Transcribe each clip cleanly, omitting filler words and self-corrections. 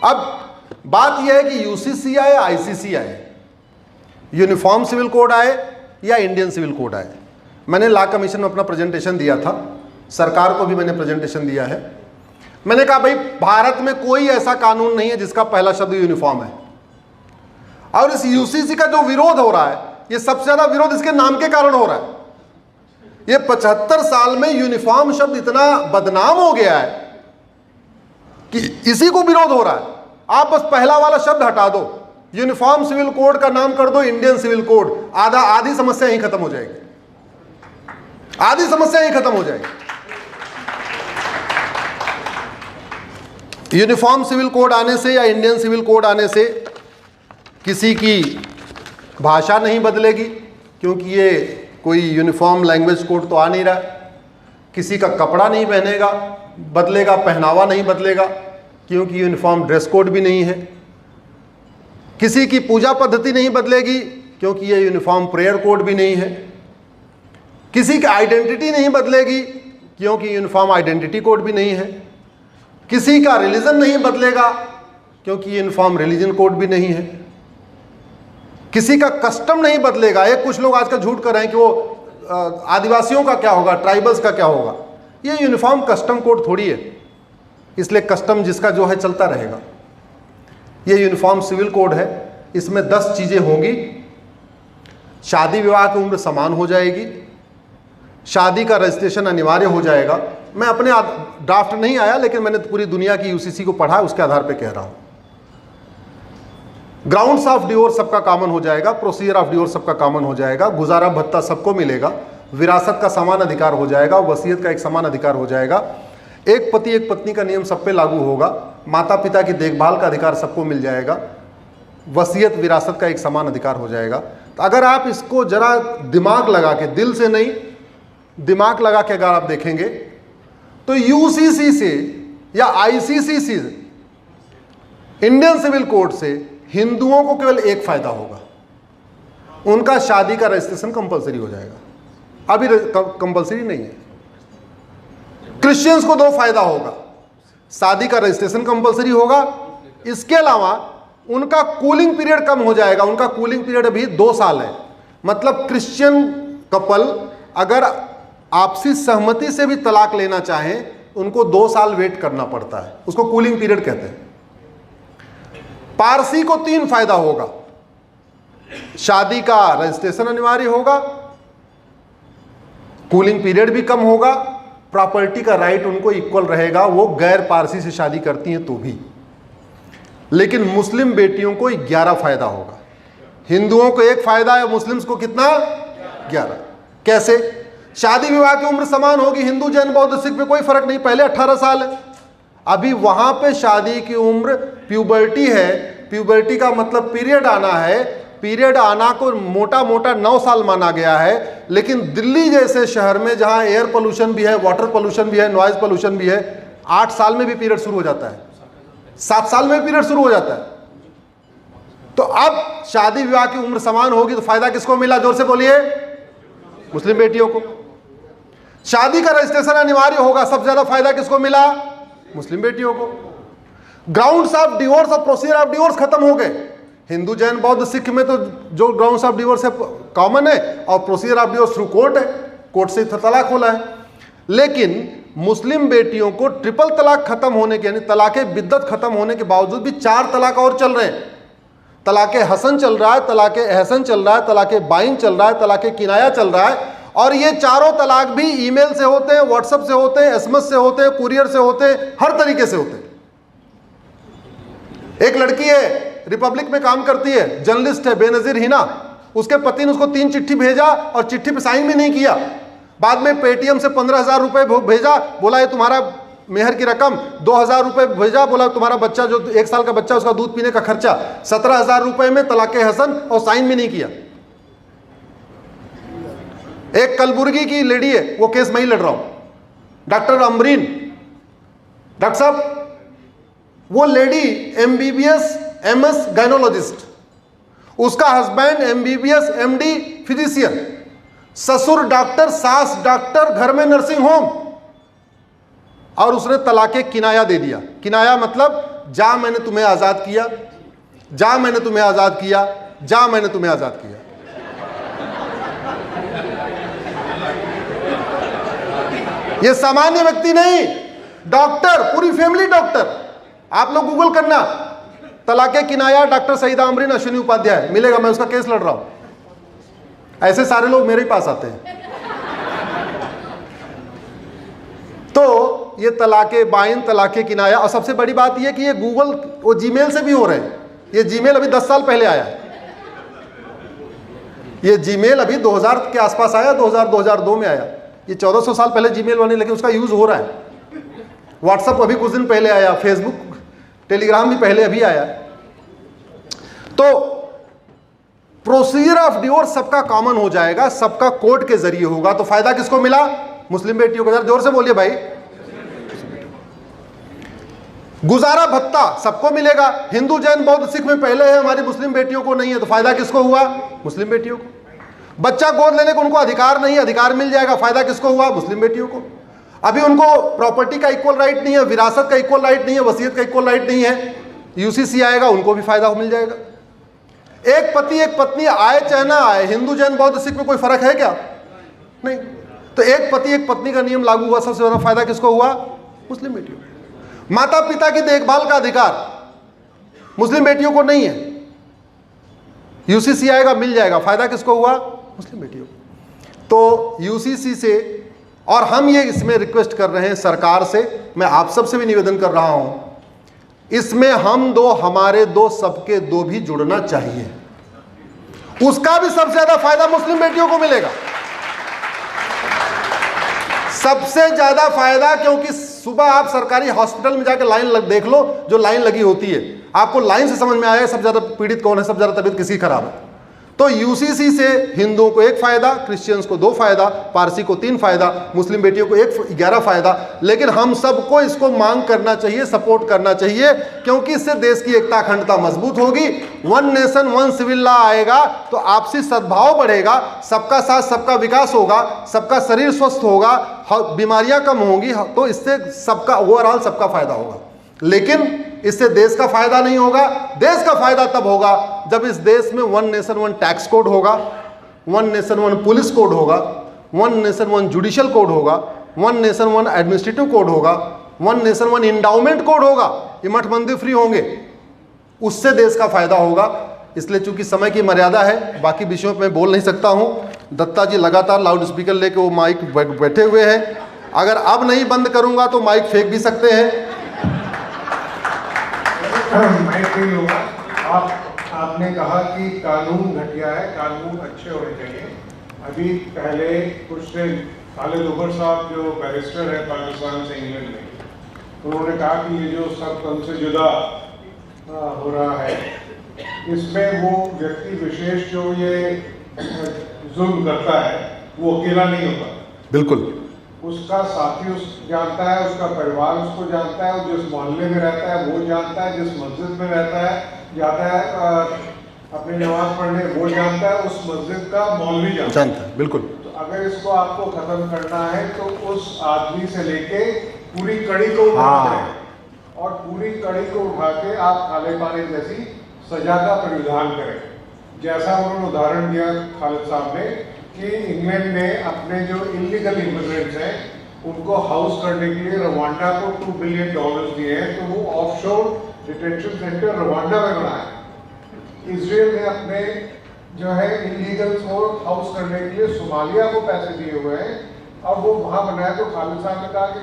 अब बात यह है कि यूसीसी आए, आईसीसी आए, यूनिफॉर्म सिविल कोड आए या इंडियन सिविल कोड आए। मैंने लॉ कमीशन में अपना प्रेजेंटेशन दिया था, सरकार को भी मैंने प्रेजेंटेशन दिया है। मैंने कहा भाई भारत में कोई ऐसा कानून नहीं है जिसका पहला शब्द यूनिफॉर्म है, और इस यूसीसी का जो विरोध हो रहा है, ये सबसे ज्यादा विरोध इसके नाम के कारण हो रहा है। ये 75 साल में यूनिफॉर्म शब्द इतना बदनाम हो गया है कि इसी को विरोध हो रहा है। आप बस पहला वाला शब्द हटा दो, यूनिफॉर्म सिविल कोड का नाम कर दो इंडियन सिविल कोड, आधी समस्या यहीं खत्म हो जाएगी, आधी समस्या यहीं खत्म हो जाएगी। यूनिफॉर्म सिविल कोड आने से या इंडियन सिविल कोड आने से किसी की भाषा नहीं बदलेगी, क्योंकि ये कोई यूनिफॉर्म लैंग्वेज कोड तो आ नहीं रहा। किसी का कपड़ा नहीं पहनेगा बदलेगा, पहनावा नहीं बदलेगा, क्योंकि यूनिफॉर्म ड्रेस कोड भी नहीं है। किसी की पूजा पद्धति नहीं बदलेगी, क्योंकि ये यूनिफॉर्म प्रेयर कोड भी नहीं है। किसी की आइडेंटिटी नहीं बदलेगी, क्योंकि यूनिफॉर्म आइडेंटिटी कोड भी नहीं है। किसी का रिलीजन नहीं बदलेगा, क्योंकि यूनिफॉर्म रिलीजन कोड भी नहीं है। किसी का कस्टम नहीं बदलेगा। एक कुछ लोग आजकल झूठ कर रहे हैं कि वो आदिवासियों का क्या होगा, ट्राइबल्स का क्या होगा। ये यूनिफॉर्म कस्टम कोड थोड़ी है, इसलिए कस्टम जिसका जो है चलता रहेगा। ये यूनिफॉर्म सिविल कोड है, इसमें 10 चीजें होंगी। शादी विवाह की उम्र समान हो जाएगी, शादी का रजिस्ट्रेशन अनिवार्य हो जाएगा। मैं अपने ड्राफ्ट नहीं आया, लेकिन मैंने पूरी दुनिया की यूसीसी को पढ़ा, उसके आधार पे कह रहा हूं। ग्राउंड्स ऑफ डिवोर्स सबका कॉमन हो जाएगा, प्रोसीजर ऑफ डिवोर्स सबका कॉमन हो जाएगा, गुजारा भत्ता सबको मिलेगा, विरासत का समान अधिकार हो जाएगा, वसीयत का एक समान अधिकार हो जाएगा, एक पति एक पत्नी का नियम सब पे लागू होगा, माता पिता की देखभाल का अधिकार सबको मिल जाएगा, वसीयत विरासत का एक समान अधिकार हो जाएगा। तो अगर आप इसको जरा दिमाग लगा के, दिल से नहीं दिमाग लगा के अगर आप देखेंगे, तो यूसीसी से या आईसीसी से, इंडियन सिविल कोड से हिंदुओं को केवल एक फायदा होगा, उनका शादी का रजिस्ट्रेशन कंपलसरी हो जाएगा। अभी कंपलसरी नहीं है। क्रिश्चियंस को 2 फायदा होगा, शादी का रजिस्ट्रेशन कंपलसरी होगा, इसके अलावा उनका कूलिंग पीरियड कम हो जाएगा। उनका कूलिंग पीरियड अभी 2 साल है, मतलब क्रिश्चियन कपल अगर आपसी सहमति से भी तलाक लेना चाहें, उनको 2 साल वेट करना पड़ता है, उसको कूलिंग पीरियड कहते हैं। पारसी को 3 फायदा होगा, शादी का रजिस्ट्रेशन अनिवार्य होगा, कूलिंग पीरियड भी कम होगा, प्रॉपर्टी का राइट उनको इक्वल रहेगा, वो गैर पारसी से शादी करती हैं तो भी। लेकिन मुस्लिम बेटियों को 11 फायदा होगा। हिंदुओं को 1 फायदा है, मुस्लिम्स को कितना? 11। कैसे? शादी विवाह की उम्र समान होगी, हिंदू जैन बौद्ध सिख में कोई फर्क नहीं, पहले 18 साल है। अभी वहां पे शादी की उम्र प्यूबर्टी है, प्यूबर्टी का मतलब पीरियड आना है, पीरियड आना को मोटा मोटा 9 साल माना गया है। लेकिन दिल्ली जैसे शहर में जहां एयर पोल्यूशन भी है, वाटर पोल्यूशन भी है, नॉइज पोल्यूशन भी है, 8 साल में भी पीरियड शुरू हो जाता है, 7 साल में भी पीरियड शुरू हो जाता है। तो अब शादी विवाह की उम्र समान होगी तो फायदा किसको मिला? जोर से बोलिए। मुस्लिम बेटियों को। शादी का रजिस्ट्रेशन अनिवार्य होगा, सबसे ज्यादा फायदा किसको मिला? मुस्लिम बेटियों को। ग्राउंड्स ऑफ डिवोर्स और प्रोसीजर ऑफ डिवोर्स खत्म हो गए। हिंदू जैन बौद्ध सिख में तो जो ग्राउंड्स ऑफ डिवोर्स है कॉमन है, और procedure of divorce through court है, कोर्ट से तलाक होला है। लेकिन मुस्लिम बेटियों को ट्रिपल तलाक खत्म होने के, यानी तलाक बिद्दत खत्म होने के बावजूद भी 4 तलाक और चल रहे हैं। तलाक हसन चल रहा है, तलाक एहसन चल रहा है, तलाक बाइन चल रहा है, तलाक किनाया चल रहा है, और ये चारों तलाक भी ईमेल से होते हैं, व्हाट्सएप से होते हैं, एसएमएस से होते हैं, कुरियर से होते हैं, हर तरीके से होते हैं। एक लड़की है, रिपब्लिक में काम करती है, जर्नलिस्ट है, बेनजीर हिना, उसके पति ने उसको 3 चिट्ठी भेजा और चिट्ठी पे साइन भी नहीं किया। बाद में पेटीएम से 15,000 रुपए भेजा, बोला ये तुम्हारा मेहर की रकम, 2,000 रुपए भेजा, बोला तुम्हारा बच्चा जो 1 साल का बच्चा उसका दूध पीने का खर्चा, 17,000 रुपए में तलाक हसन, और साइन भी नहीं किया। एक कलबुर्गी की लेडी है, वो केस मैं ही लड़ रहा हूं, डॉक्टर अमरीन, डॉक्टर साहब, वो लेडी एमबीबीएस एमएस गायनोलॉजिस्ट, उसका हस्बैंड एमबीबीएस एमडी फिजिशियन, ससुर डॉक्टर, सास डॉक्टर, घर में नर्सिंग होम। और उसने तलाक़े किनाया दे दिया। किनाया मतलब जा मैंने तुम्हें आज़ाद किया, जा मैंने तुम्हें आज़ाद किया, जा मैंने तुम्हें आज़ाद किया। ये सामान्य व्यक्ति नहीं, डॉक्टर, पूरी फैमिली डॉक्टर। आप लोग गूगल करना, तलाक़े किनाया डॉक्टर सईदा अमरीन अश्विनी उपाध्याय, मिलेगा। मैं उसका केस लड़ रहा हूं। ऐसे सारे लोग मेरे ही पास आते हैं। तो ये तलाक़े बाइन, तलाक़े किनाया, और सबसे बड़ी बात ये कि ये गूगल वो जीमेल से भी हो रहे हैं। ये जीमेल अभी 10 साल पहले आया, ये जीमेल अभी 2000 के आसपास आया, 2002 में आया। ये 1400 साल पहले जीमेल बने, लेकिन उसका यूज हो रहा है। व्हाट्सएप अभी कुछ दिन पहले आया, फेसबुक, टेलीग्राम भी पहले अभी आया। तो प्रोसीजर ऑफ डिवोर्स सबका कॉमन हो जाएगा, सबका कोर्ट के जरिए होगा। तो फायदा किसको मिला? मुस्लिम बेटियों को। जरा जोर से बोलिए भाई। गुजारा भत्ता सबको मिलेगा। हिंदू, जैन, बौद्ध, सिख में पहले है, हमारी मुस्लिम बेटियों को नहीं है। तो फायदा किसको हुआ? मुस्लिम बेटियों को। बच्चा गोद लेने को उनको अधिकार नहीं है, अधिकार मिल जाएगा। फायदा किसको हुआ? मुस्लिम बेटियों को। अभी उनको प्रॉपर्टी का इक्वल राइट नहीं है, विरासत का इक्वल राइट नहीं है, वसीयत का इक्वल राइट नहीं है। यूसीसी आएगा, उनको भी फायदा मिल जाएगा। एक पति एक पत्नी आए चाहे ना आए, हिंदू, जैन, बौद्ध, सिख में कोई फर्क है क्या? नहीं। तो एक पति एक पत्नी का नियम लागू हुआ, सबसे बड़ा फायदा किसको हुआ? मुस्लिम बेटियों को। माता पिता की देखभाल का अधिकार मुस्लिम बेटियों को नहीं है। यूसीसी आएगा, मिल जाएगा। फायदा किसको हुआ? मुस्लिम बेटियों को। तो यूसीसी से, और हम ये इसमें रिक्वेस्ट कर रहे हैं सरकार से, मैं आप सब से भी निवेदन कर रहा हूं, इसमें हम दो, हमारे दो, सबके दो भी जुड़ना चाहिए। उसका भी सबसे ज्यादा फायदा मुस्लिम बेटियों को मिलेगा, सबसे ज्यादा फायदा। क्योंकि सुबह आप सरकारी हॉस्पिटल में जाकर लाइन देख लो, जो लाइन लगी होती है, आपको लाइन से समझ में आएगा सबसे ज्यादा पीड़ित कौन है, सबसे ज्यादा तबीयत किसी खराब है। तो यूसीसी से हिंदुओं को 1 फायदा, क्रिश्चियंस को 2 फायदा, पारसी को 3 फायदा, मुस्लिम बेटियों को 11 फायदा। लेकिन हम सबको इसको मांग करना चाहिए, सपोर्ट करना चाहिए, क्योंकि इससे देश की एकता अखंडता मजबूत होगी। 1 नेशन 1 सिविल लॉ आएगा तो आपसी सद्भाव बढ़ेगा, सबका साथ सबका विकास होगा, सबका शरीर स्वस्थ होगा, बीमारियां कम होंगी। तो इससे सबका ओवरऑल सबका फायदा होगा। लेकिन इससे देश का फायदा नहीं होगा। देश का फायदा तब होगा जब इस देश में 1 नेशन 1 टैक्स कोड होगा, 1 नेशन 1 पुलिस कोड होगा, 1 नेशन 1 जुडिशियल कोड होगा, 1 नेशन 1 एडमिनिस्ट्रेटिव कोड होगा, 1 नेशन 1 इंडाउमेंट कोड होगा। ये मठ मंदिर फ्री होंगे, उससे देश का फायदा होगा। इसलिए चूंकि समय की मर्यादा है, बाकी विषयों पर मैं बोल नहीं सकता हूं। दत्ता जी लगातार लाउड स्पीकर लेके वो माइक बैठे हुए हैं। अगर अब नहीं बंद करूंगा तो माइक फेंक भी सकते हैं। मैं नहीं लूँगा। आपने कहा कि कानून घटिया है, कानून अच्छे होने चाहिए। अभी पहले कुछ दिन खालिद उमर साहब जो बैरिस्टर है पाकिस्तान से इंग्लैंड में, उन्होंने कहा कि ये जो सब हमसे जुदा हो रहा है, इसमें वो व्यक्ति विशेष जो ये जुल्म करता है वो अकेला नहीं होता। बिल्कुल। उसका साथी उस जानता है, उसका परिवार उसको जानता है, जिस मोहल्ले में रहता है वो जानता है, जिस मस्जिद में रहता है जाता है अपनी नमाज पढ़ने वो जानता है, उस मस्जिद का मौलवी जानता है। बिल्कुल। तो अगर इसको आपको खत्म करना है तो उस आदमी से लेके पूरी कड़ी को उठाना है, और पूरी कड़ी को उठा के आप काले पानी जैसी सजा का परिविधान करें। जैसा उन्होंने उदाहरण दिया खालिद साहब ने कि इंग्लैंड ने अपने जो इलीगल इमिग्रेंट्स हैं उनको हाउस करने के लिए रवांडा को $2 बिलियन दिए हैं, तो वो ऑफशोर डिटेंशन सेंटर रवांडा में बनाया। इजराइल ने अपने जो है इलीगल्स को हाउस करने के लिए सोमालिया को पैसे दिए हुए हैं, और वो वहाँ बनाया। तो खालिद साहब ने कहा कि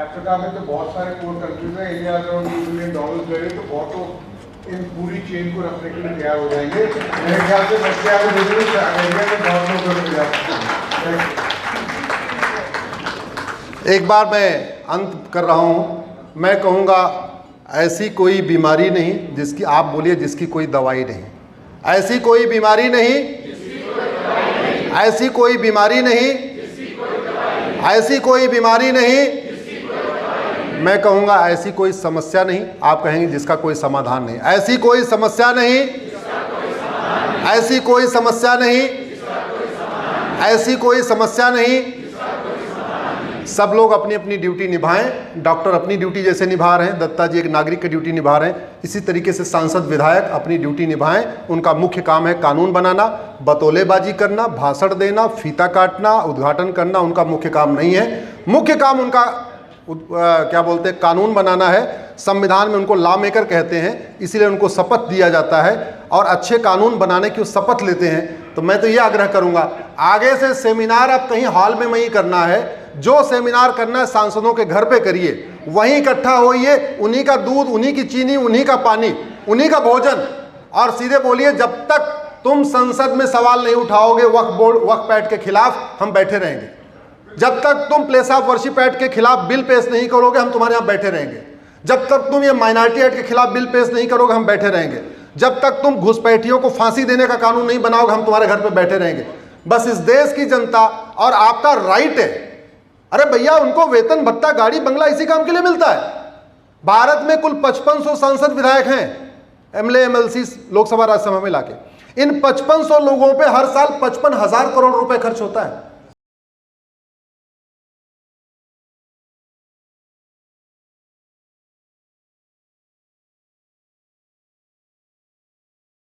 अफ्रीका में तो बहुत सारे पोर कंट्रीज हैं, इंडिया अगर $2 बिलियन दे तो बहुत इन पूरी चेन को रखने के लिए तैयार हो जाएंगे। मेरे ख्याल से बच्चे आगे अमेरिका में बहुत लोग कर जाते हैं। एक बार मैं अंत कर रहा हूँ। मैं कहूँगा ऐसी कोई बीमारी नहीं जिसकी, आप बोलिए, जिसकी कोई दवाई नहीं। ऐसी कोई बीमारी नहीं, ऐसी कोई बीमारी नहीं, ऐसी कोई बीमारी नहीं। मैं कहूँगा ऐसी कोई समस्या नहीं। आप कहेंगे जिसका कोई समाधान नहीं। ऐसी कोई समस्या नहीं, ऐसी कोई समस्या नहीं, ऐसी कोई समस्या नहीं सब लोग अपनी अपनी ड्यूटी निभाएं। डॉक्टर अपनी ड्यूटी जैसे निभा रहे हैं, दत्ता जी एक नागरिक की ड्यूटी निभा रहे हैं, इसी तरीके से सांसद विधायक अपनी ड्यूटी निभाएं। उनका मुख्य काम है कानून बनाना, बतौलेबाजी करना, भाषण देना, फीता काटना, उद्घाटन करना उनका मुख्य काम नहीं है। मुख्य काम उनका क्या बोलते हैं, कानून बनाना है। संविधान में उनको लॉ मेकर कहते हैं, इसीलिए उनको शपथ दिया जाता है और अच्छे कानून बनाने की शपथ लेते हैं। तो मैं तो ये आग्रह करूंगा, आगे से सेमिनार अब कहीं हॉल में नहीं करना है। जो सेमिनार करना है सांसदों के घर पे करिए, वहीं इकट्ठा होइए, उन्हीं का दूध, उन्हीं की चीनी, उन्हीं का पानी, उन्हीं का भोजन, और सीधे बोलिए जब तक तुम संसद में सवाल नहीं उठाओगे वक्फ एक्ट के खिलाफ हम बैठे रहेंगे। जब तक तुम प्लेस ऑफ वर्शिप एक्ट के खिलाफ बिल पेश नहीं करोगे हम तुम्हारे यहाँ बैठे रहेंगे। जब तक तुम ये माइनॉरिटी एक्ट के खिलाफ बिल पेश नहीं करोगे हम बैठे रहेंगे। जब तक तुम घुसपैठियों को फांसी देने का कानून नहीं बनाओगे हम तुम्हारे घर पे बैठे रहेंगे। बस इस देश की जनता और आपका राइट है। अरे भैया, उनको वेतन भत्ता, गाड़ी बंगला इसी काम के लिए मिलता है। भारत में कुल 5500 सांसद विधायक हैं, एमएलए एमएलसी लोकसभा राज्यसभा में लाके। इन 5500 लोगों पे हर साल 55,000 करोड़ रुपए खर्च होता है।